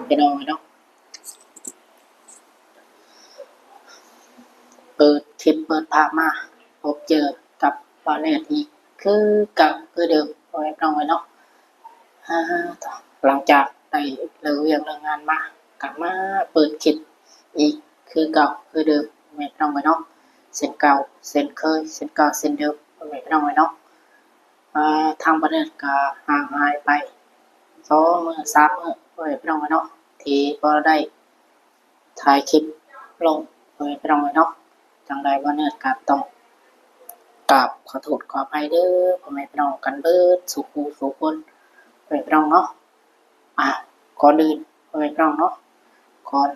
พี่น้องเนาะเปิดคลิปเปิดภาพมาพบเจอกับบอลเนตอีกคือกับคือเดิมพี่น้องเนาะหลังจากได้เลิกเรียนเลิกงานมากลับมาเปิดคลิปอีกคือเก่าคือเดิมพี่น้องเนาะเส้นเก่าเส้นเคยเส้นเก่าเส้นเดิมพี่น้องเนาะทางประเทศก็ห่างหายไป2 มื้อ3 มื้อพี่น้องเนาะที่บ่ได้ถ่ายคลิปลงพี่น้องเนาะจังใดบ่เนิร์ดก็ต้องกราบขอโทษขออภัยเด้อพ่อแม่พี่น้องกันเบิดสุขูสุคนพ่อแม่พี่น้องเนาะก่อนอื่นพ่อแม่พี่น้องเนาะก่อน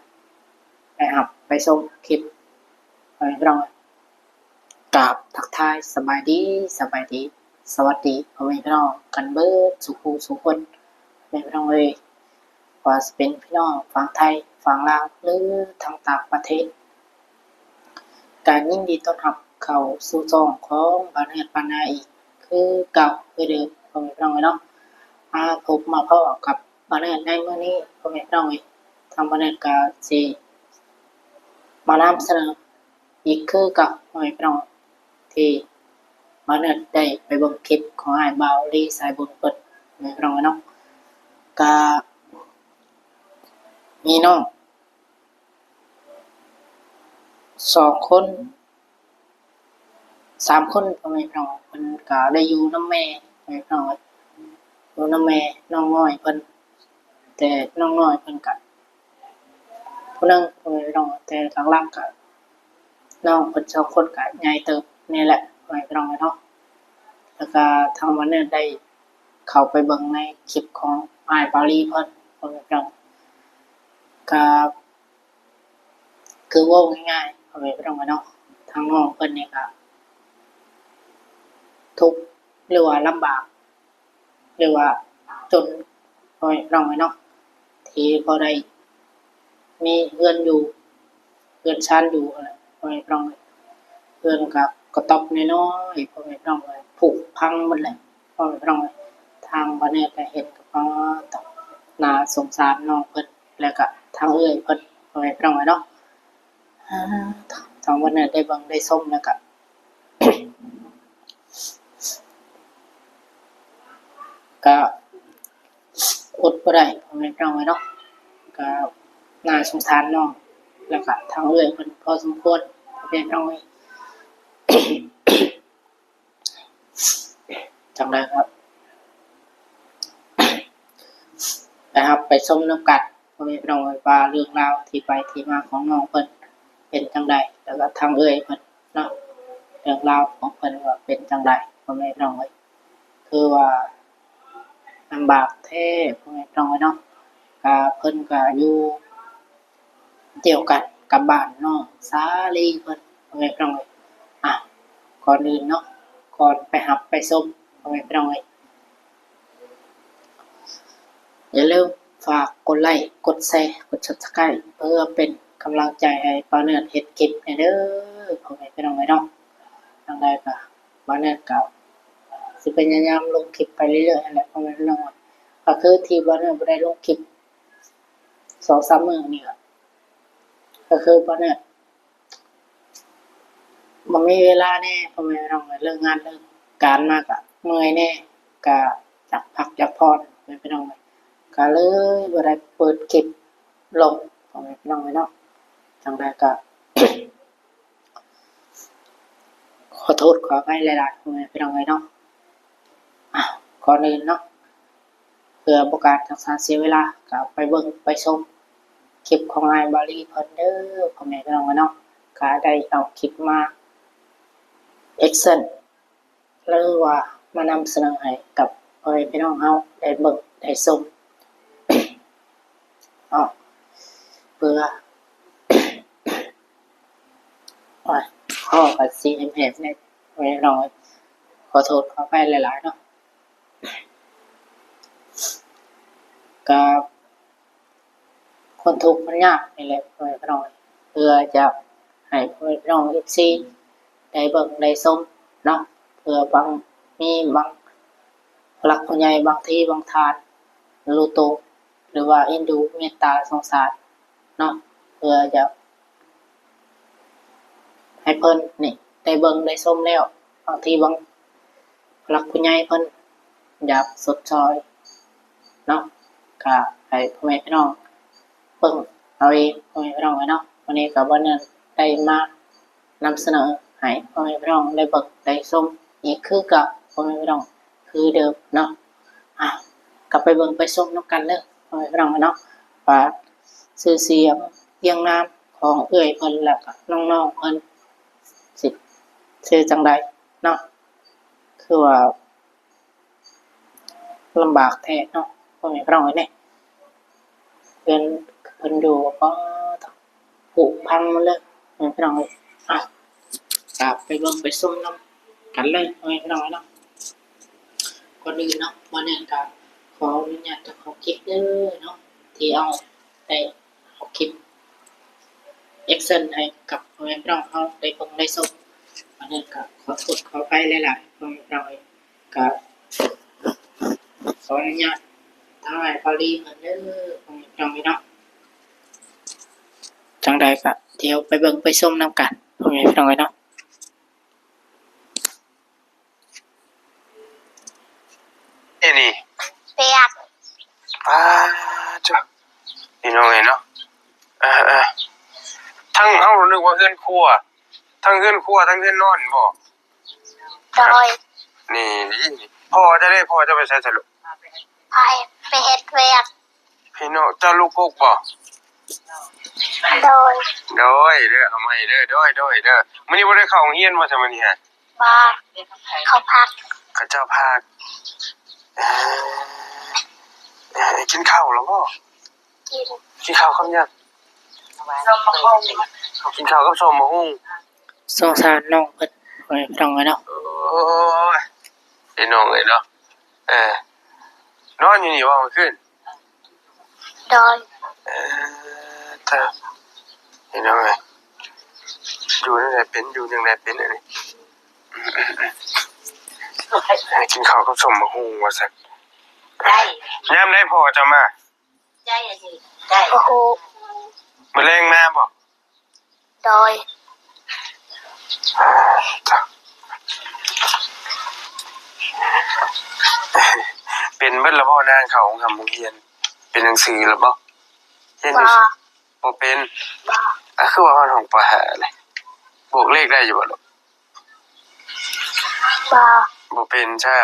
ไปหับไปชมคลิปพ่อแม่พี่น้องกราบทักทายสบายดีสวัสดีพ่อแม่พี่น้องกันเบิดสุขูสุคนพ่อแม่พี่น้องเลยว่าจะเป็นพี่น้องฝั่งไทยฝั่งลาวหรือทางต่างประเทศการยินดีต้อนรับเข้าสู่ช่องของบ้านเฮือนบ้านนาอีกคือเก่าคือเดิมพ่อแม่พี่น้องเนาะผมมาพบกับบ้านเฮือนในมื้อนี้พ่อแม่พี่น้องทางบ้านเฮือนก็สิมานำเสนออีกคือเก่าพ่อแม่พี่น้องที่บ้านเฮือนได้ไปเบิ่งคลิปของอ้ายบ่าวลีสายบุญเพิ่นพ่อแม่พี่น้องเนาะก็มีน้อง2 คน3 คนพ่อแม่พี่น้องเพิ่นก็ได้อยู่นำแม่พ่อแม่พี่น้องอยู่นำแม่น้องน้อยเพิ่นแต่น้องน้อยเพิ่นก็ผู้หนึงพ่อแม่พี่น้องแต่หลักๆก็น้องเพิ่น2 คนก็ใหญ่เติบนี่แหละพ่อแม่พี่น้องเนาะแล้วก็ทางวันนี้ได้เข้าไปเบิ่งในคลิปของอ้ายปาลีเพิ่นพ่อแม่พี่น้องก็คือเว้าง่ายๆพ่อแม่พี่น้องเนาะทางน้องเพิ่นนี่ก็ทุกข์หรือว่าลำบากหรือว่าจนพ่อแม่พี่น้องเนาะที่บ่ได้มีเรือนอยู่เรือนชานอยู่พ่อแม่พี่น้องเรือนก็กระต๊อบน้อยๆพ่อแม่พี่น้องผุพังหมดเลยพ่อแม่พี่น้องทางบ้านนี้ก็เห็นก็ต้องน่าสงสารน้องเพิ่นแล้วก็ทางเอื้อยเพิ่นพ่อแม่พี่น้องเนาะอาทางวันนี้ได้เบิ่งได้ชมแล้วก็ ก็อดบ่ได้พ่อแม่พี่น้องเนาะก็น่าสงสารน้องแล้วก็ทางเอื้อยเพิ่นพอสมควรพ่อแม่พี่น้องจังได๋ครับนะครับไปชมนำกันพ่อแม่พี่น้องว่าเรื่องราวที่ไปที่มาของน้องเพิ่นเป็นจังได๋แล้วก็ทางเอื้อยเพิ่นเนาะเรื่องราวของเพิ่นว่าเป็นจังได๋พ่อแม่พี่น้องคือว่าลำบากแท้พ่อแม่พี่น้องเนาะก็เพิ่นก็อยู่เดียวกันกับบ้านน้องสาลีเพิ่นพ่อแม่พี่น้องอ่ะก่อนอื่นเนาะก่อนไปรับไปชมพ่อแม่พี่น้องอย่าลืมฝากกดไลค์กดแชร์กด Subscribe เพื่อเป็นกำลังใจให้บ่าวเนิร์ดเฮ็ดคลิปให้เด้อพ่อแม่พี่น้องเนาะจังใดก็บ่าวเนิร์ดก็สิพยายามลงคลิปไปเรื่อยๆนั่นแหละพ่อแม่พี่น้องก็คือที่บ่าวเนิร์ดบ่ได้ลงคลิป2-3 มื้อนี่ก็คือบ่าวเนิร์ดบ่มีเวลาแน่พ่อแม่พี่น้องเลิกงานเลิกการมาก็เมื่อยแน่ก็อยากพักอยากผ่อนพ่อแม่พี่น้องก็เลยบ่ได้เปิดคลิปลงพ่อแม่พี่น้องเนาะจังใดก็ ขอโทษขออภัยหลายๆพ่อแม่พี่น้องเนาะก่อนอื่นเนาะเพื่อบ่การรักษาเสียเวลาก็ไปเบิ่งไปชมคลิปของอ้ายบ่าวลีเพิ่นเด้อพ่อแม่พี่น้องเนาะก็ได้เอาคลิปมาแอกเซ็นหรือว่ามานำเสนอให้กับพ่อแม่พี่น้องเฮาได้เบิ่งได้ชม เพื่อ ข้อก็สิแหบๆแน่พ่อแม่พี่น้องขอโทษขออภัยหลายๆเนาะก็คนทุกข์มันยากนี่แหละพ่อแม่พี่น้องเพื่อจะให้พ่อแม่พี่น้อง FC ได้เบิ่งได้ชมเนาะเพื่อบางมีบางผู้หลักผู้ใหญ่บางทีบางท่านรู้ตัว หรือว่าเอ็นดูเมตตาสงสารเนาะเพื่อจะให้เพิ่นนี่ได้เบิ่งได้ชมแล้วบางทีบางหลักผู้ใหญ่เพิ่นอยากสดซอยเนาะก็ให้พ่อแม่พี่น้องเบิ่งเอาเองพ่อแม่พี่น้องเนาะวันนี้ก็บ่ได้ได้มานำเสนอให้พ่อแม่พี่น้องได้เบิ่งได้ชมอีกคือกับพ่อแม่พี่น้องคือเดิมเนาะกลับไปเบิ่งไปชมนำกันเด้อพ่อแม่พี่น้องเนาะว่าชื่อเสียงเรียงนามของเอื้อยเพิ่นแล้วก็น้องๆเพิ่นสิชื่อจังใดเนาะคือว่าลำบากแท้เนาะพ่อแม่พี่น้องเนี่ยเพิ่นอยู่ก็ผุพังหมดเลยพ่อแม่พี่น้องกลับไปเบิ่งไปชมนำกันเลยพ่อแม่พี่น้องเนาะก่อนอื่นเนาะวันนี้ก็ขออนุญาตจะขอคลิปเด้อเนาะที่เอาได้เอาคลิป Excel ให้กับพ่อแม่พี่น้องเฮาได้เบิ่งได้ชมวันนี้ก็ขอโทษขออภัยหลายๆพ่อแม่พี่น้องก็ขออนุญาตถ่ายพอดีเหมือนเด้อพ่อแม่พี่น้องเนาะจังใดก็เดี๋ยวไปเบิ่งไปชมนำกันพ่อแม่พี่น้องเนาะนี่เปียกอ่าจ้ะพี่น้องเนาะทั้งเอานึกว่าเฮือนครัวทั้งเฮือนครัวทั้งเฮือนนอนบ่ โดยนี่พ่อจะไปใช้สรุปไปเฮ็ดเวียกพี่น้องเจ้าลูกกกบ่โดยเด้อเอาใหม่เด้อมื้อนี้บ่ได้เข้าโรงเรียนบ่ซะมื้อนี้ฮะบ่เขาพักเขาเจ้าพากินข้าวแล้วบ่กินข้าวคำยังกินข้าวกับส้มมะฮุ่งสงสารน้องเพิ่นพ่อแม่พี่น้องเนาะโอ้ยพี่น้องเนาะนอนอยู่นี่ว่ามันขึ้นโดยถ้าพี่น้องอยู่นั่นแหละเป็นอยู่ยังไงเป็นอันนี้กินข้าวกับส้มมะฮุ่งว่าซั่นได้ยามได้พอจะมาได้สิได้โอ้โหมื้อแลงมาบ่โดยเป็นเบิดแล้วบ่นางเขาของคำโรงเรียนเป็นหนังสือแล้วบ่เรียนบ่เป็นคือว่าของปหาเลยบวกเลขได้อยู่บ่ลูกบ่เป็นใช่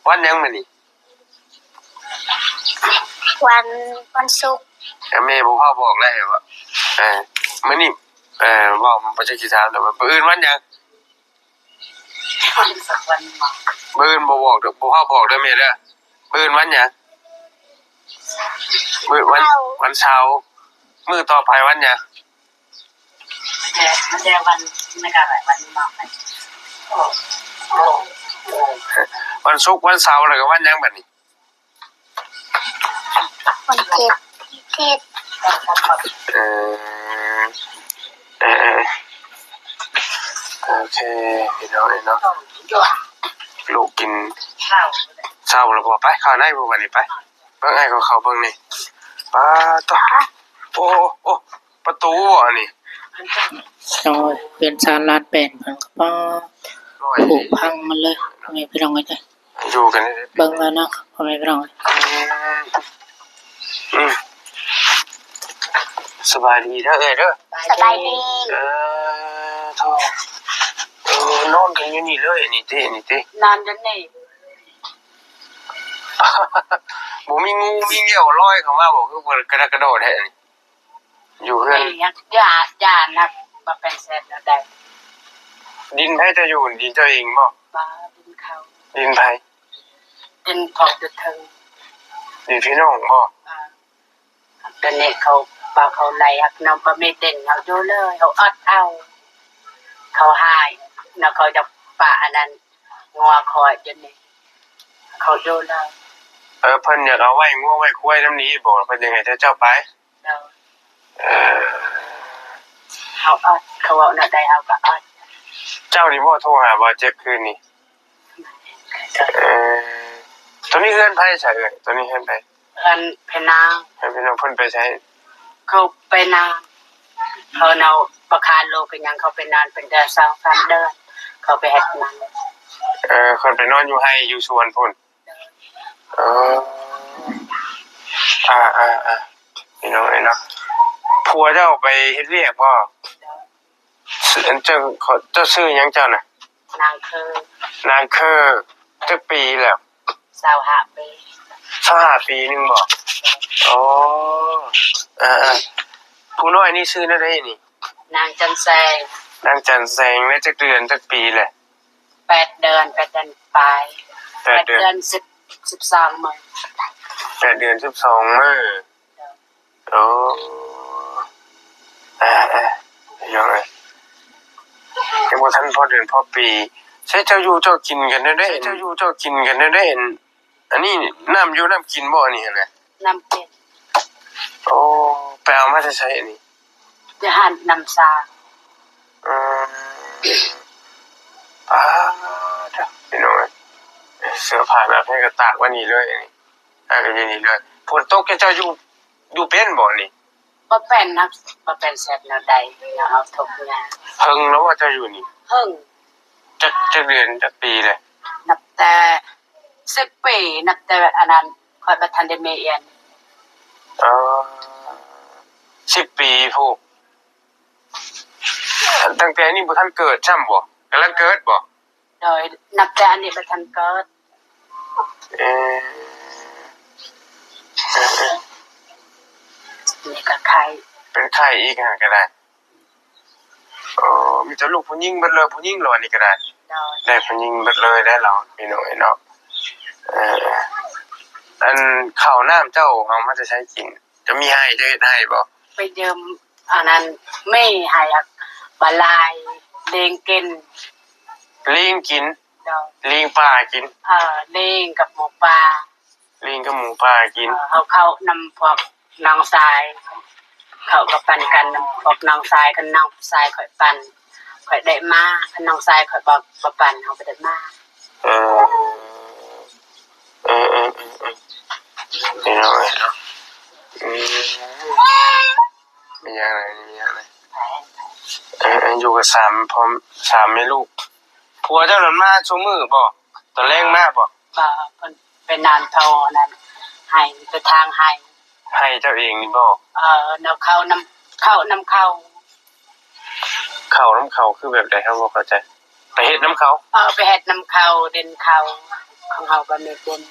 วันยังมื้อนี้วันศุกร์แม่บ่พาบอกแล้วว่ามื้อนี้บอกมันบ่ใช่สิถามแต่ว่ามื้ออื่นวันยังสักวันบ่มื้ออื่นบ่บอกเด้อบ่พาบอกเด้อแม่เด้อมื้ออื่นวันยังมื้อวันเสาร์มื้อต่อไปวันยังมันจะวันไม่กล้าไปวันมากไปวันศุกร์วันเสาร์แล้วก็วันยังบัดนี้วันเทศโอเคพี่น้องเนาะลูกกินเช้าแล้วบ่ไปเข้าในบ่บัดนี้ไปเบิ่งไอ้เขาเบิ่งนี่ป้าต่อโอ้ประตูอันนี้โอ้ยเป็นชานลาดแป้งเพิ่นก็ผุพังมันเลยพ่อแม่พี่น้องอยู่กันเบิ่งแล้วเนาะพ่อแม่พี่น้องสบายดีเด้อเด้อสบายดีท้อนอนกันอยู่นี่เลยนี่ตินอนกันนี่บ่มีงูมีเหยี่ยวลอยเข้ามาบ่คือเพิ่นกระโดดแท้นี่อยู่เฮือนย่านักบ่เป็นแซ่บได้ดินไผจะอยู่ดินเจ้าเองบ่ดินเขาดินไผดินพอกจะถึงดินพี่น้องบ่ตอนนี้เขาไล่ฮักน้องก็ไม่เต้นเขาอยู่เลยเขาอดเอาเขาหายแล้วเขาจะป่าอันนั้นงัวคอยจนนี่เขาอยู่เลยเพิ่นอยากเอาไว้งัวไว้ควายนำนี้บ่เพิ่นยังไงเจ้าไปเขาอดเขาเอาน่ะได้เอาก็อดเจ้านี่บ่โทรหาบ่เจ็บคืนนี้โท ตัวนี้เฮือนไผใช่เอ้ยตัวนี้เฮือนไผ เอิ้นเพนาง ให้พี่น้องเพิ่นไปใช้ เขาไปนานเขาเอาประคานโลเป็นหยังเขาไปนานเป็นเดือน2-3 เดือนเขาไปเฮ็ดนั้น คนไปนอนอยู่ให้อยู่สวนพุ่นเออพี่น้องเอ้ยเนาะผัวเจ้าไปเฮ็ดเวียกบ่เจ้าชื่อหยังเจ้าน่ะ นางคือน างคือจักปีแล้ว 25 ปี 25ปีนึงบ่อ๋อผู้น้อยนี่ชื่อนั่นได้นี่ นางจันแซง นางจันแสงได้จักเดือนจักปีแหละ 8 เดือน8 เดือนปลาย 8 เดือน 12 มื้อ 8 เดือน12มื้อโอ้ยังไงยังบ่ทันพอเดือนพอปีใช้เจ้าอยู่เจ้ากินกันได้เจ้าอยู่เจ้ากินกันได้อันนี้น้ำอยู่น้ำกินบ่นี่หั่นน่ะ น้ำเป็ด โอ้ไปเอามาจะใช้อันนี้ จะหั่นน้ำซา อืมอ่าพี่น้องเสื้อผ้าแบบให้ก็ตากไว้นี่เลยอันนี้ก็อย่างนี้เลยฝนตกเจ้าอยู่เป็นบ่นี่ บ่เป็นนักบ่เป็นแซ่บแนวใดเนาะเอาทุกอย่าง เฮิงแล้วว่าเจ้าอยู่นี่ เฮิง จักเดือนจักปีเลย นับแต่10 ปีนับแต่อันนั้นค่อยบ่ทันได้มีเอียน อ๋อ10 ปีพูกตั้งแต่นี้บ่ทันเกิดช่ำบ่กำลังเกิดบ่ โดยนับแต่อันนี้บ่ทันเกิด เอ่อ นี่ก็ไข่ เป็นไข้อีกก็ได้อ๋อมีแต่ลูกผู้หญิงเบิดเลยผู้หญิงเหรอนี่ก็ได้ โดย ได้ผู้หญิงเบิดเลยได้เราพี่น้อยเนาะอันข้าวน้ำเจ้าเอามาจะใช้กินจะมีให้จะเฮ็ดให้บ่ ไปยืมอันนั้นไม่ให้อักบาลายเลงกิน ลิงกิน โดย ลิงป่ากิน เลงกับหมูปลา ลิงกับหมูป่ากิน เขานำพวกน้องทราย เขาก็ปั่นกันนำพวกน้องทรายกันน้องทรายข่อยปั่นข่อยได้มาคันน้องทรายข่อยบ่ปั่นเฮาบ่ได้มา เออพี่น้อยเนาะมีอะไรอยู่กับ3พร้อม3แม่ลูกผัวเจ้านั้นมาซุมื้อบ่ตอนแรกมาบ่ เพิ่นเป็นนานโทนั่นให้ไปทางให้ ให้เจ้าเองนี่บ่ นำเข้านำเข้า เข้าน้ำเขาคือแบบใดเฮาบ่เข้าใจไปเฮ็ดน้ำเขา ไปเฮ็ดนำเข้าเด่นเข้าของเฮาบ่มีเด่น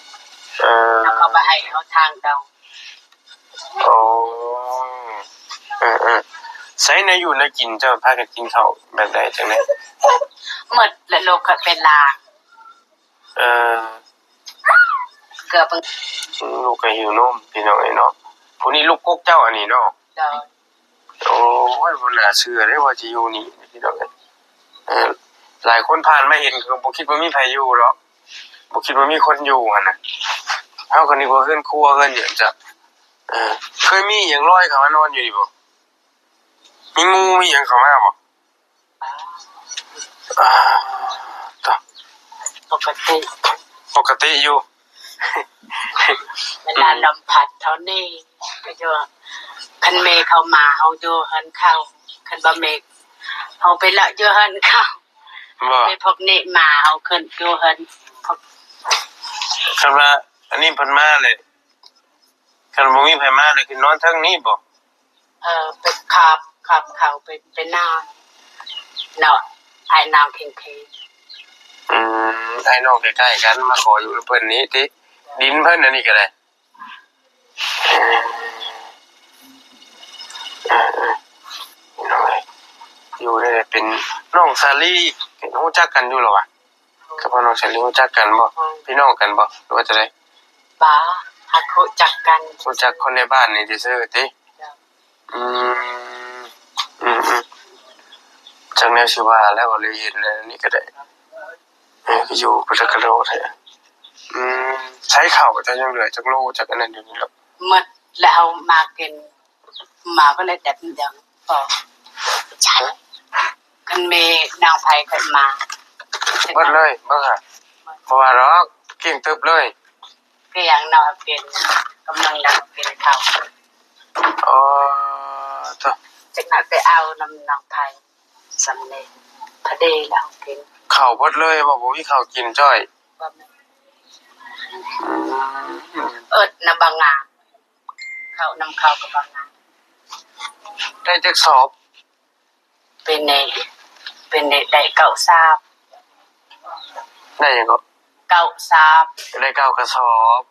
เออ แล้วเขาไปให้เขาทางดอง โอ้ใช้ในอยู่ในกินเจ้าพากันกินข้าวแบบใดจังได๋ หมดและโลกก็เป็นลาง เออ เกือบเพิ่ง ลูกก็หิวนมพี่น้องไอ้เนาะผู้นี้ลูกกกเจ้าอันนี้เนาะ เดิน โอ้ยบ่น่าเชื่อเลยว่าสิอยู่นี่พี่น้องหลายคนผ่านมาเห็นก็บ่คิดว่ามีไผอยู่หรอกบ่คิดว่ามีคนอยู่หั่นน่ะเฮาก็นึกว่าเฮือนครัวเฮือนหยังจ้ะเคยมีหยังลอยเข้ามานอนอยู่นี่บ่มีงูมีหยังเข้ามาบ่ต่อ ปกติ อยู่ เวลาลมพัดเท่านี้ก็จะคันเมฆเข้ามาเฮาอยู่หันเข้าคันบ่เมฆเฮาไปละอยู่หันเข้า บ่ ไปพบนี่มาเฮาขึ้นอยู่หันพบ คันว่าอันนี้เพิ่นมาเลยคันบ่มีไผมาเลยคือนอนเทิงนี้บ่ ไปขับเข้าไปนาเนาะไอ้นางเข่ง ไอ้น้องใกล้ๆกันมาขออยู่กับเพิ่นนี้ติดินเพิ่นอันนี้ก็ได้น้อยอยู่ได้เป็นน้องซาลีรู้จักกันอยู่หรอวะกับน้องซาลีรู้จักกันบ่พี่น้องกันบ่หรือว่าจะได้ ป้าหักรู้จักกัน รู้จักคนในบ้านนี่ซื่อๆติจังแนวสิว่าแล้วก็เลยเห็นแล้วนี่ก็ได้ก็อยู่พุทธกะโลแท้ใช้ข้าวจะยังเหลือจักโลจักอันนั้นอยู่นี่หรอก หมดแล้วมากินมาก็เลยแบบอย่างก็ฉันคันเมนางไผขึ้นมา เบิดเลยเบิ่งค่ะเพราะว่าเราเก่งตึบเลย เกียงนอนเป็นกำลังดังเป็นเขา อ๋อต่อ จากนั้นไปเอาน้ำนองไทยสำเร็จพอดีแล้วกิน ข้าวเบิดเลยบ่มีข้าวกินจ้อย ก็ไม่น้ำบางงาเขานำเข้ากับบางงา ได้จักสอบ เป็นในได้เก่าทราบ ได้หยังก็ เก่าทราบ ได้9กระสอบ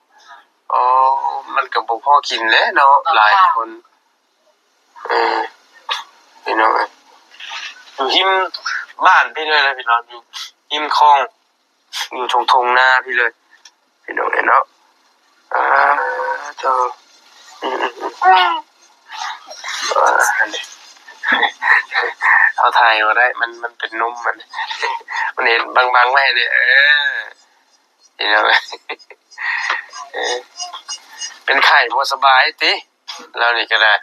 อ๋อมันก็บ่พอกินแล้วเนาะหลายคนพี่น้องอยู่หิมบ้านพี่เลยนะพี่น้องอยู่หิมคลองอยู่ทงนาพี่เลยพี่น้องเนาะเจ้าเอาถ่ายมาได้มันเป็นนุ่มมันเห็นบางๆไว้เนี่ยพี่น้องเป็นไข่บ่สบายติแล้วนี่ก็ได้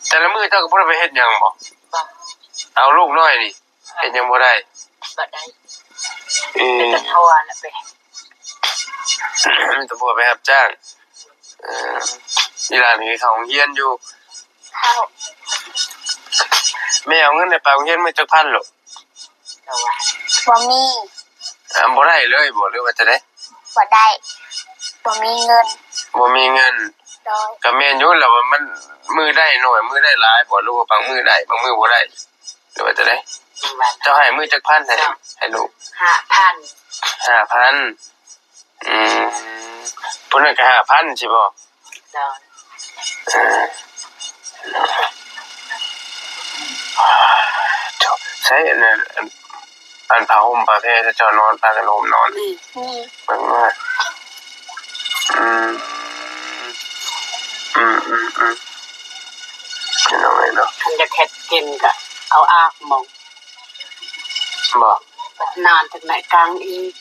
แต่ละมื้อเจ้าก็บ่ได้ไปเฮ็ดหยังบ่ บ่ เอาลูกน้อยนี่เฮ็ดหยังบ่ได้ บ่ได้เป็นตะทวแล้วไป ตำรวจไปรับจ้างอีหลานนี่เขาโรงเรียนอยู่ เข้า แม่เอาเงินไปโรงเรียนมื้อจักพันหรอก แต่ว่า บ่มี บ่ได้เลยบ่หรือว่าจะได้ บ่ได้บ่มีเงิน บ่มีเงิน โดย ก็แม่นอยู่แล้วว่ามันมือได้น้อยมือได้หลายบ่รู้ว่าบางมือได้บางมือบ่ได้หรือว่าจะได้ มัน เจ้าให้มือจักพันให้ลูก 5,000 5,000เพิ่นก็5,000ใช่บ่ ดอก ใช่อันผ้าห่มผ้าแพรจะเจ้านอนผ้ากันห่มนอน นี่ นี่ เบิ่งว่าพี่น้องเนาะ คันจะเฮ็ดกินก็เอาอากหมอง บ่ นานถึงไหนกลางอีก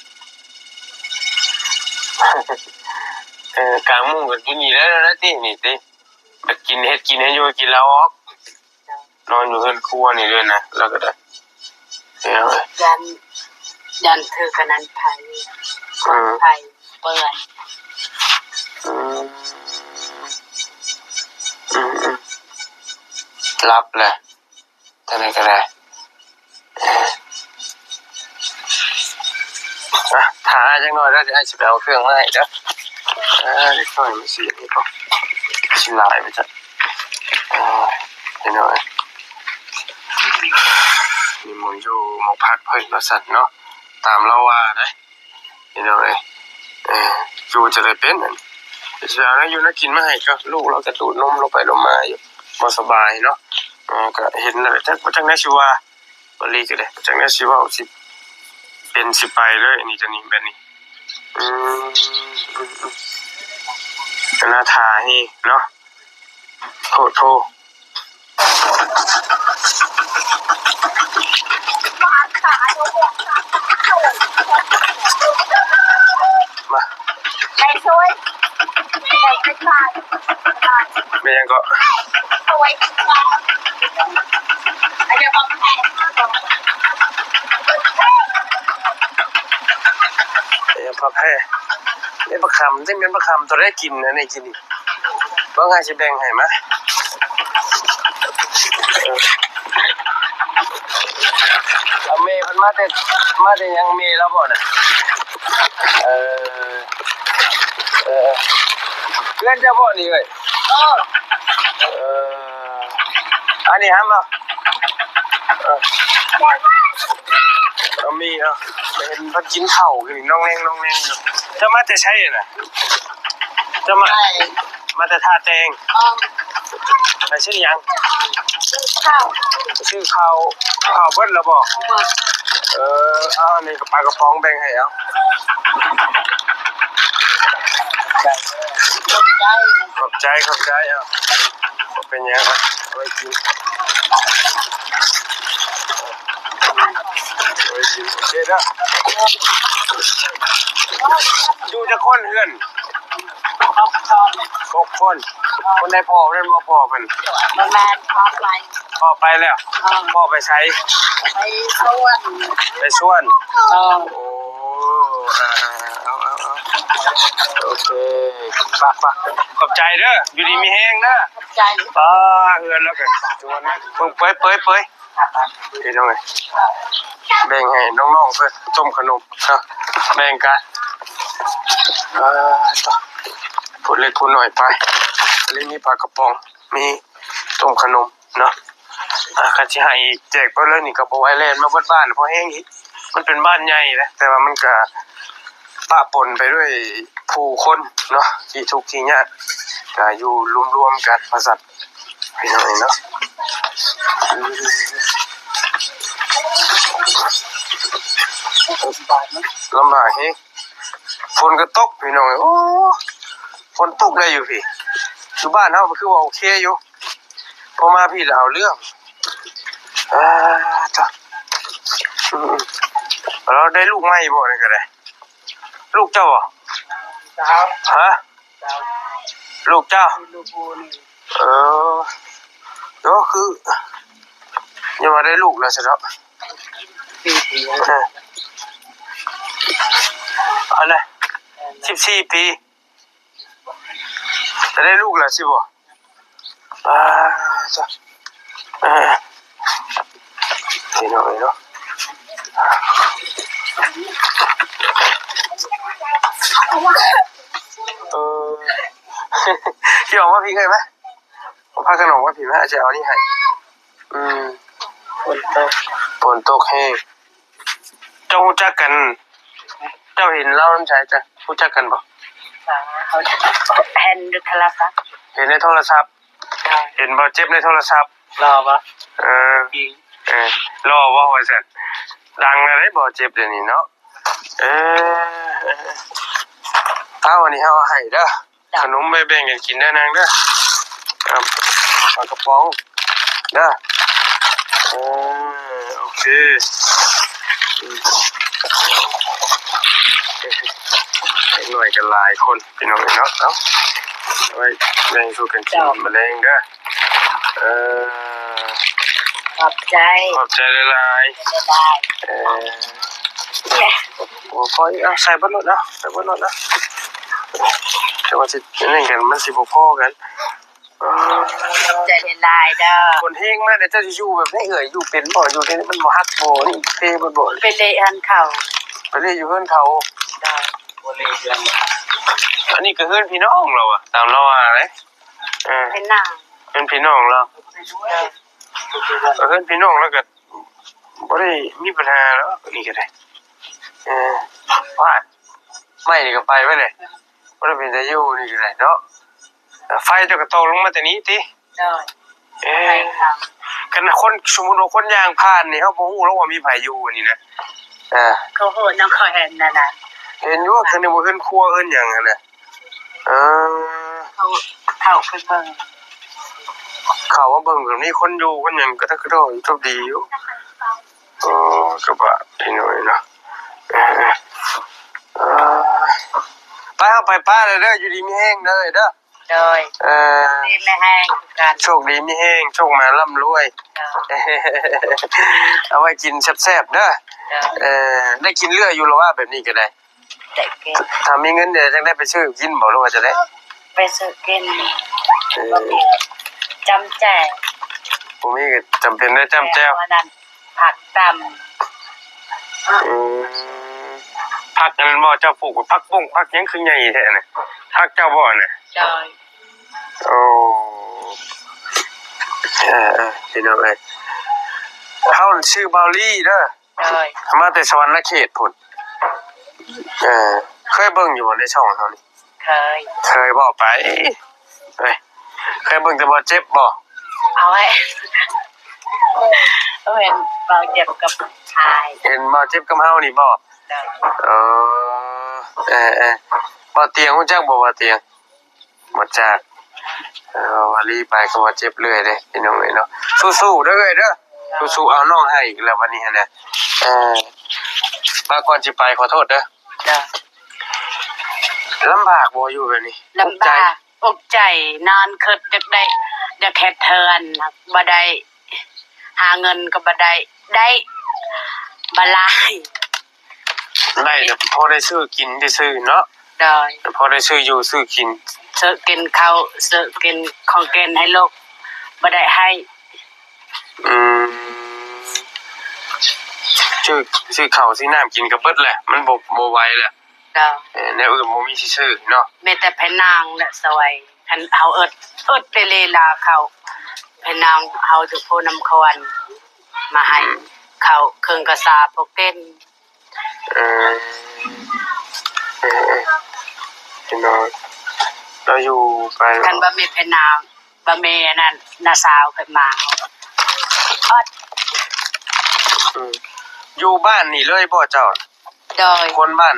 กลางมุ้งก็กินนี่แล้วนะตินี่ติแบบกินเฮ็ดกินให้อยู่กินแล้วออกนอนอยู่เฮือนครัวนี่เลยนะแล้วก็ได้เอาไว้ ยันคือกันนั้นไผไผเปื่อย รับแหละท่านนก็ได้ถ่ายจังหน่อยแล้วเดี๋ยวให้สิไปเอาเครื่องมาให้เด้อเด็กน้อยมันสินี่ก็สิหลายไปจ้ะเดี๋ยวหน่อยนี่หมองอยู่หมองพักเพิ่นว่าซั่นเนาะตามเราว่าได้เดี๋ยวหน่อยอยู่จะได้เป็นนั่นสิเอานะอยู่นะกินมาให้ก็ลูกเราก็ดูดนมลงไปลงมาอยู่บ่สบายเนาะก็เห็นแล้วจักได้สิว่าบ่ลีก็ได้จักได้สิว่าสิเป็นสิไปเลยอันนี้จะนี่แบบนี้น่าถ่ายเนาะโทมา ไปช่วยไปเป็นบ้าน ไม่ยังก็ เอาไว้ที่บ้านอาจจะบอกแทน พอแพ้นี่ประคำที่เป็นประคำตัวได้กินนะในกินว่าไงสิแบ่งให้มะเอาเมย์มันมาแต่ยังเมย์แล้วบ่น่ะเพื่อนจะบ่นี่เว้ยอันนี้ฮะมาเอามีเป็นพักกินข้าวกินน้องแรงอยู่จะมาแต่ใช่น่ะจะมาแต่ท่าแตงไปชื่อยังชื่อข้าวเบิ้ลแล้วบอกเอาอันนี้กับปลากระป๋องแบ่งให้เอาขอบใจเอาเป็นยังครับเอาไว้กินโอเคนะอยู่จะคนเฮือน6 คนคนได้พ่อเล่นพ่อเพิ่น ประมาณพร้อมไป พ่อไปแล้วพ่อไปใช้ ไปส่วน ไปส่วน เออ โอ้เอา โอเคปะขอบใจเด้ออยู่ดีมีแห้งเด้อ ใจ เฮือนแล้วก็จวนนะเบิ่งเปยพี่น้องเอ้ยแบ่งให้น้องๆเพิ่นต้มขนมเนาะแบ่งกันต่อพูดเล็กพูดหน่อยไปเลยมีปลากระป๋องมีต้มขนมเนาะก็สิให้แจกไปเลยนี่ก็บ่ไหวแล่นมาเบิดบ้านเพราะแห้งอีกมันเป็นบ้านใหญ่แหละแต่ว่ามันก็ปะปนไปด้วยผู้คนเนาะที่ทุกข์ที่ยากก็อยู่รวมๆกันว่าซั่นพี่น้องเนาะลำบากเฮ้ยฝนก็ตกพี่น้องโอ้ฝนตกได้อยู่พี่อยู่บ้านเฮามันคือว่าโอเคอยู่พอมาพี่แล้วเอาเรื่องจ้ะเราได้ลูกใหม่บ่นี่ก็ได้ลูกเจ้าบ่ฮะลูกเจ้าก็คือยังมาได้ลูกแล้วสิเนาะอะไร14 ปีจะได้ลูกแล้วสิบ่จ้ะนี่หน่อยเนาะพี่ออกว่าพี่เคยไหมผมพาขนมว่าพี่ไหมอาจจะเอานี่ให้ฝนตกแห้งเจ้ารู้จักกันเจ้าเห็นเล่าน้ำใจจ้ะรู้จักกันบ่เขาเห็นในโทรศัพท์เห็นในโทรศัพท์เห็นบ่เจ็บในโทรศัพท์รอปะรอว่าว่าซั่นดังอะไรบ่เจ็บเดี๋ยวนี้เนาะเอาวันนี้เฮาให้เด้อขนมไปแบ่งกันกินเด้อนางเด้อครับเอากระป๋องเด้อโอเคหน่วยกันหลายคนพี่น้องเนาะเอาไว้แบ่งสู่กันกินมะเร็งเด้อขอบใจหลายโอ้พอเอาใส่บนรถนะใส่บนรถนะแต่ว่าสินี่กันมันสิบ่พอกันใจหลายเด้อคนเฮงมากเดี๋ยวจะอยู่แบบนี้อยู่เป็นบ่อยู่นี่มันบ่ฮักบ่นี่เทบ่บ่ไปเละหันเขาไปเละอยู่เฮือนเขาได้บ่เละเฮือนอันนี้ก็เฮือนพี่น้องเราอ่ะตามเราว่าเลยเป็นหน้าเป็นพี่น้องเราเฮือนพี่น้องแล้วก็บ่ได้มีปัญหาแล้วนี่ก็ได้ว่าไม่นี่ก็ไปไว้เลยบ่ได้เป็นจะอยู่นี่ก็ได้เนาะไฟจะก็ตกลงมาแต่นี้ติกันคนสมมุติว่าคนย่างผ่านนี่เฮาบ่ฮู้แล้วว่ามีไผอยู่นี่นะเขาโหน้องขอเห็นนั่นน่ะเห็นอยู่คือในบ่เห็นครัวเอิ้นหยังนั่นน่ะเขาไปเบิ่งเขาว่าเบิ่งแบบนี้คนอยู่คนหยังก็ถ้าคือโชคดีอยู่ก็บ่พี่น้อยเนาะไปเอาไปป้าเลยเด้ออยู่ดีมีแห้งเด้อเด้อดีไม่แห้งกันโชคดีมีแห้งโชคมาร่ำรวยเอาไว้กินแซ่บๆเด้อได้กินเลืออยู่แล้วว่าแบบนี้ก็ได้ถ้ามีเงินเดี๋ยวจะได้ไปซื้อกินบ่รู้ว่าจะได้ไปซื้อกินจำแจ่ผมมีก็จำเป็นได้จำแจ่วผักตำผักนั้นบ่เจ้าปลูกผักบุ้งผักหยังคือใหญ่แท้น่ะผักเจ้าบ่น่ะใช่โอ้พี่น้องเอ้ยเฮาชื่อบาวลี่เด้อมาแต่สวรรค์เขตพุ่นเคยเบิ่งอยู่บ่ในช่องเฮานี่เคยบ่ไปเคยเบิ่งแต่บ่เจ็บบ่เอาไว้เห็นบ่เจ็บกับชายเห็นบ่เจ็บกับเฮานี่บ่บ่เตียงฮู้จักบ่ว่าเตียงบ่จักว่าลีไปก็ว่าเจ็บเรื่อยเด้พี่น้องเอ้ยเนาะสู้ๆเด้อเอ้ยเด้อสู้ๆเอาน้องให้อีกแล้ววันนี้นะมาก่อนสิไปขอโทษเด้อลำบากบ่อยู่แบบนี้ลำบากอกใจนอนคิดจักได้จะแค่เทินบ่ได้หาเงินก็บ่ได้บ่หลายได้แต่พอได้ซื้อกินได้ซื้อเนาะ โดย พอได้ซื้ออยู่ซื้อกิน ซื้อกินข้าวซื้อกินของกินให้ลูกบ่ได้ให้ อืมชื่อข้าวซื้อน้ำกินก็เบิดแหละมันบ่ไหวแหละ โดย แนวอื่นบ่มีสิซื้อเนาะ มีแต่พนางและสวยคันเฮาเอิดไปเลลาเขาพนางเฮาทุกผู้นำควันมาให้เขาเครื่องกระสาพวกเต้น เออพี่น้องเราอยู่ไป คันบ่มีพนางบ่มีอันนั้นน้าสาวขึ้นมาอด อยู่บ้านนี่เลยบ่เจ้า โดย คนบ้าน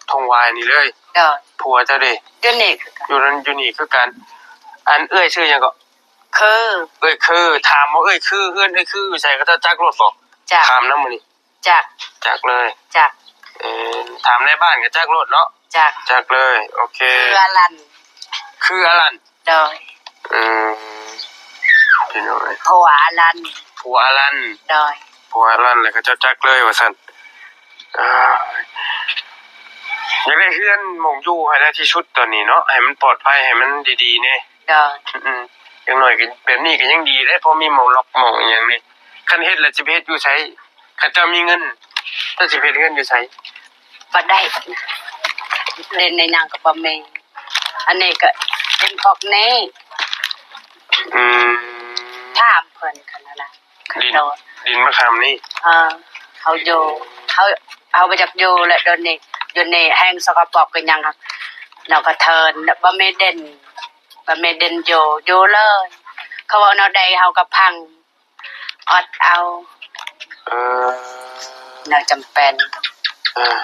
ทงวายนี่เลย โดย ผัวเจ้าเด้ เดี๋ยวนี้คือกัน อยู่นั่นอยู่นี่คือกันอันเอ้ยชื่อหยังก็ คือ เอ้ยคือถามว่าเอ้ยคือเอื้อนเอ้ยคือใส่ก็จะจักรถบ่ จาก ถามนำมื้อนี้ จาก จักเลย จาก ถามในบ้านก็จักรถเนาะ จาก จักเลยโอเค คืออลัน คืออลัน โดย อืมพี่น้อง ผัวอลัน ผัวอลัน โดย ผัวอลันเลยก็จะจักเลยว่าซั่นอยากได้เฮือนหม่องอยู่ให้ได้ที่สุดตอนนี้เนาะให้มันปลอดภัยให้มันดีๆแน่ โดย อย่างน้อยก็แบบนี้ก็ยังดีได้เพราะมีหม่องล็อกหม่องอหย่างนี้คันเฮ็ดแล้วสิไปเฮ็ดอยู่ไสคันเจ้ามีเงินถ้าสิไปเฮ็ดเงินอยู่ไส บ่ได้เล่นในนางก็บ่มีอันนี้ก็เป็นพวกนี้ อืม ถามเพิ่นคั่นนั่นล่ะคัน ดิน โดน ดินมะขามนี่ เขาอยู่เขาไปจากอยู่และโดนนี่แห้งสกปรกกันยังครับเราก็เทินบ่แม่เด่นอยู่เลยเขาว่าแนวใดเฮาก็พังอดเอา เออ แนวจำเป็น เออ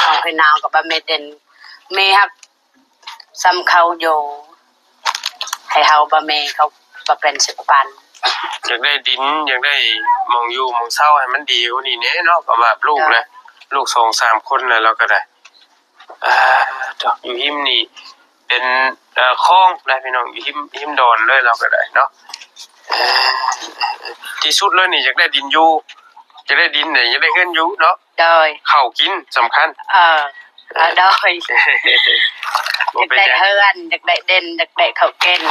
ของพี่นาวก็บ่แม่เด่นมีฮักซ้ำเขาอยู่ให้เฮาบ่แม่เขาบ่เป็นสิบปัน อยากได้ดินอยากได้หม่องอยู่หม่องเช่าให้มันดีกว่านี้แน่เนาะก็แบบลูกนะลูก2-3คนแล้วเราก็ได้ดอกอยู่หิมนี่เป็นคลองได้พี่น้องอยู่หิมดอนเลยเราก็ได้เนาะที่สุดเลยนี่อยากได้ดินอยู่อยากได้ดินเนี่ยอยากได้เงินอยู่เนาะ โดย ข้าวกินสำคัญ โดย บ่ อยาก เป็น ได้ หยัง เฮือนอยากได้เด่นอยากได้เขาเก่น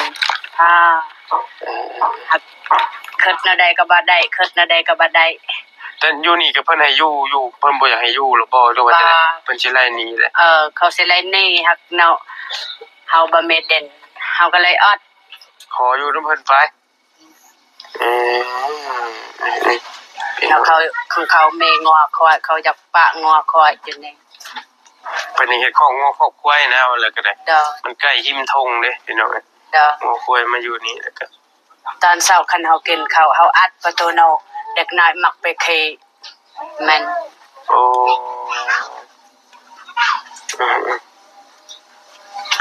คิดแนวใดก็บ่ได้คิดแนวใดก็บ่ได้ แต่อยู่นี่ก็เพิ่นให้อยู่เพิ่นบ่อยากให้อยู่หรอกบ่หรือว่าจะได้เพิ่นสิไล่หนีแหละ เขาสิไล่หนี่ฮักเนาะเฮาบ่แม่เด่นเฮาก็เลยอด ขออยู่นำเพิ่นไปเออ แล้วเขาของเขาแม่งอคอยเขาอยากปะงอคอยอยู่นี่ เพิ่นนี่เฮ็ดของงัวครอบควายนะว่าแล้วก็ได้ เด้อ มันใกล้หิมทงเด้พี่น้อง เด้อ งัวควายมาอยู่นี่แล้วก็ ตอนเช้าคันเฮากินข้าวเฮาอัดประตูนอกเด็กน้อยมักไปเคแม่น โอ้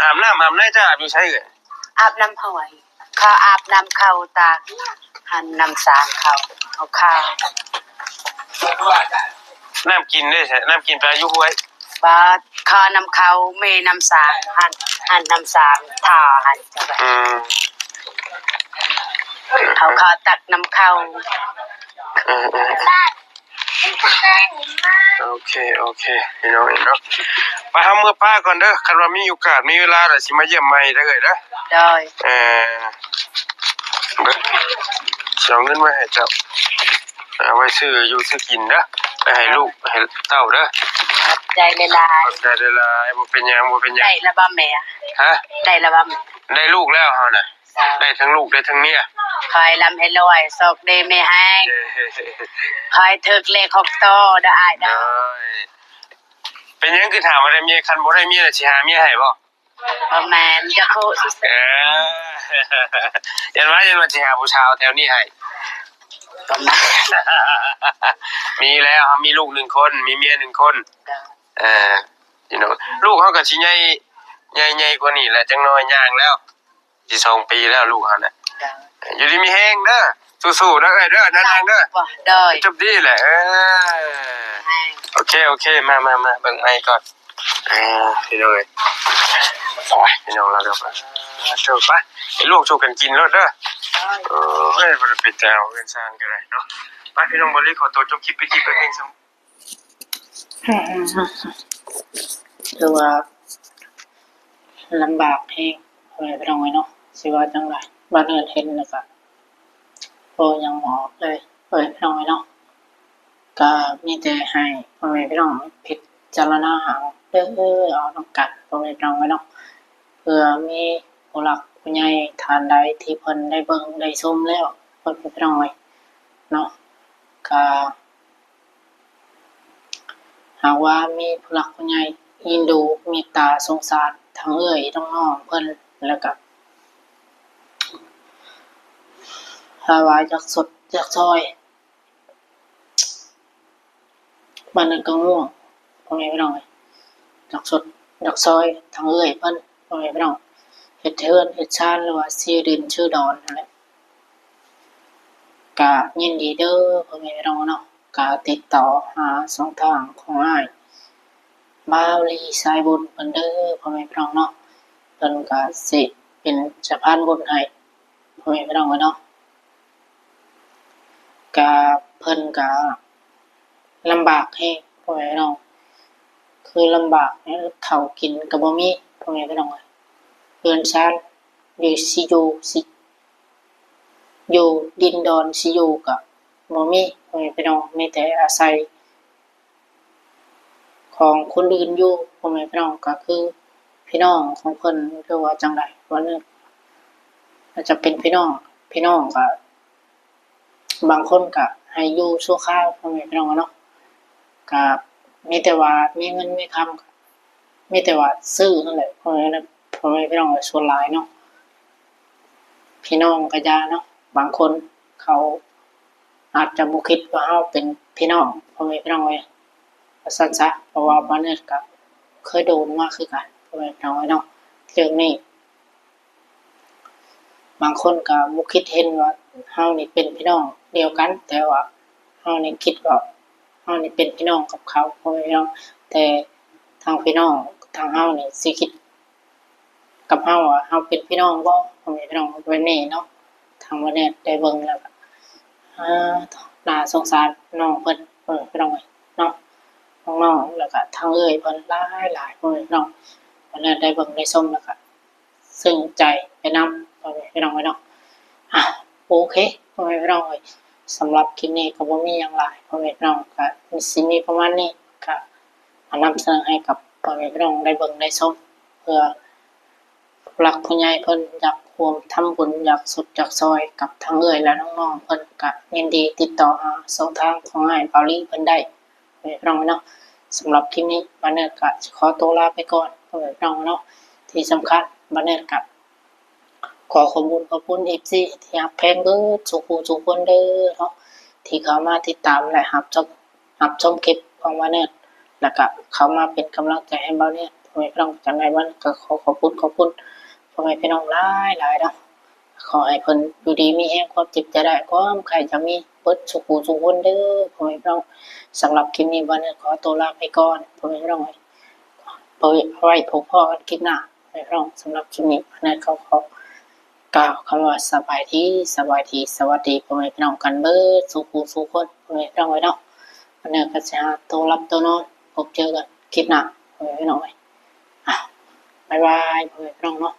อาบน้ำอาบในจะอาบอยู่ใช่เอ่ย อาบน้ำห้วยเขาอาบน้ำเข้าตากหันน้ำสางเขาเอาข้าว น้ำกินได้ใช่น้ำกินไปอยู่ห้วย บ่ขอน้ำเขามีน้ำสางหันน้ำสางท่าหันจังได๋เขาขอตักน้ำเข้า โอเคพี่น้องเนาะไปทำเมื่อป้าก่อนเด้อคันว่ามีโอกาสมีเวลาแล้วสิมาเยี่ยมใหม่เด้อเด้อ โดย เบิ่งสิเอาเงินไว้ให้เจ้าเอาไว้ซื้ออยู่ซื้อกินเด้อไปให้ลูกให้เต้าเด้อ ใจหลาย ขอบใจหลายๆบ่เป็นหยังบ่เป็นห ๆ ยัง ได้ละบ่แม่ ฮะ ได้ละบ่แม่ ได้ลูกแล้วเฮาน่ะได้ทั้งลูกได้ทั้งเมีย คอยลำให้รวยโชคดีไม่แห้งคอยถึกเลข6โตได้อ้าย ได้ เด้อ เป็นหยังคือถามว่าได้เมียคันบ่ได้เมียน่ะสิหาเมียให้บ่ บ่แม่นจะโคสุด ยันว่าสิหาผู้ชายแถวนี้ให้ บ่แม่น มีแล้วครับมีลูก1คนมีเมีย1คนพี่น้องลูกเขาก็สิใหญ่กว่านี้แหละจังน้อยย่างแล้วสิ2ปีแล้วลูกเขาน่ะอยู่ดีมีแฮงเด้อสู้ๆเด้อเด้อนั่งๆเด้อ บ่ได้ จบดีแหละโอเคมาเบิ่งไม้ก่อนพี่น้องโอ้ยพี่น้องเราเดี๋ยวไปเจอปะไอ้ลูกชูกันกินแล้วเด้อเฮ้ยบ่ได้ไปแจวเงินสร้างก็ได้เนาะไปพี่น้องบ่รีขอตัวจบคลิปไปคลิปไปเองซัง คือว่าลำบากแฮงพ่อแม่พี่น้องเนาะสิว่าจังไดบ้านเอิ้นเห็นแล้วก็บ่ยังบ่ออกเลยพ่อแม่พี่น้องเนาะก็มีแต่ให้พ่อแม่พี่น้องพิจารณาเอาเด้อเอานำกันพ่อแม่พี่น้องเนาะเพื่อมีผู้หลักผู้ใหญ่ท่านใดที่เพิ่นได้เบิ่งได้ชมแล้วพ่อแม่พี่น้องเนาะก็หากว่ามีผู้หลักผู้ใหญ่เอ็นดูเมตตาสงสารทั้งเอ้ยทั้งน้องเพิ่นแล้วก็ถ้าว่าอยากสดอยากซอยบ้านนั้นก็ง่วงพ่อแม่พี่น้องอยากสดอยากซอยทั้งเอ้ยเพิ่นพ่อแม่พี่น้องเฮ็ดเทือนเฮ็ดชานหรือว่าชื่อดินชื่อดอนนั่นแหละก็ยินดีเด้อพ่อแม่พี่น้องเนาะก็ติดต่อหาช่องทางของอ้ายบ่าวลีสายบุญเพิ่นเด้อพ่อแม่พี่น้องเนาะเพิ่นก็สิเป็นสะพานบุญให้พ่อแม่พี่น้องเนาะก็เพิ่นก็ลำบากแฮงพ่อแม่พี่น้องคือลำบากข้าวกินก็บ่มีพ่อแม่พี่น้องเรือนชานอยู่สิอยู่สิอยู่ดินดอนสิอยู่ก็บ่มีพ่อแม่พี่น้องมีแต่อาศัยของคนอื่นอยู่พ่อแม่พี่น้องก็คือพี่น้องของเพิ่นหรือว่าจังไดว่านึงอาจจะเป็นพี่น้องก็บางคนก็ให้อยู่ชั่วคราวพ่อแม่พี่น้องเนาะก็มีแต่ว่ามีเงินมีคำก็มีแต่ว่าซื้อนั่นแหละพ่อแม่พี่น้องส่วนหลายเนาะพี่น้องก็ยาเนาะบางคนเขาอาจจะบ่คิดว่าเฮาเป็นพี่น้องพ่อแม่พี่น้องว่าซั่นซะเพราะว่าบ้านนี้ก็เคยโดนมาคือกันพ่อแม่พี่น้องเนาะเรื่องนี้บางคนก็บ่คิดเห็นว่าเฮานี่เป็นพี่น้องเดียวกันแต่ว่าเฮานี่คิดว่าเฮานี่เป็นพี่น้องกับเขาพ่อแม่พี่น้องแต่ทางพี่น้องทางเฮานี่สิคิดกับเฮาว่าเฮาเป็นพี่น้องบ่พ่อแม่พี่น้องไว้นี่เนาะทางวันนี้ได้เบิ่งแล้วก็น่าสงสารน้องเพิ่นพ่อแม่พี่น้องเนาะน้องๆแล้วก็ทางเอ้ยเพิ่นหลายๆพ่อแม่พี่น้องวันนี้ได้เบิ่งได้ชมแล้วก็ซึ้งใจไปนำพ่อแม่พี่น้องเนาะโอเคพ่อแม่พี่น้องสำหรับคลิปนี้ก็บ่มีหยังหลายพ่อแม่พี่น้องก็สิมีประมาณนี้ก็มานำเสนอให้กับพ่อแม่พี่น้องได้เบิ่งได้ชมเพื่อผู้หลักผู้ใหญ่เพิ่นอยากร่วมทำบุญอยากสุดอยากซอยกับทั้งเอ้ยและน้องๆเพิ่นก็ยินดีติดต่อหาช่องทางของอ้ายเปาลี่เพิ่นได้พ่อแม่พี่น้องเนาะสำหรับคลิปนี้บัดนี้ก็สิขอตัวลาไปก่อนพ่อแม่พี่น้องเนาะที่สำคัญบัดนี้ก็ขอขอบคุณ FC ที่ฮักแพงเบิดทุกผู้ทุกคนเด้อเนาะที่เข้ามาติดตามและรับชมคลิปของบัดนี้แล้วก็เข้ามาเป็นกำลังใจให้บัดนี้พ่อแม่พี่น้องจังได๋บัดก็ขอขอบคุณพ่อแม่พี่น้องหลายๆเนาะขอให้เพิ่นอยู่ดีมีแรงความเจ็บจะได้ความไข้จะมีเบิดทุกผู้ทุกคนเด้อพ่อแม่พี่น้องสำหรับคลิปนี้บัดนี้ขอตัวลาไปก่อนพ่อแม่พี่น้องไว้พบกันคลิปหน้าพ่อแม่พี่น้องสำหรับคลิปนี้บัดนี้ขอกล่าวคำว่าสบายดีสวัสดีพ่อแม่พี่น้องกันเบิดสุขสุขคนพ่อแม่พี่น้องเนาะวันนี้ก็จะตัวรับตัวนอนพบเจอกันคลิปหน้าพ่อแม่พี่น้องบ๊ายบายพ่อแม่พี่น้องเนาะ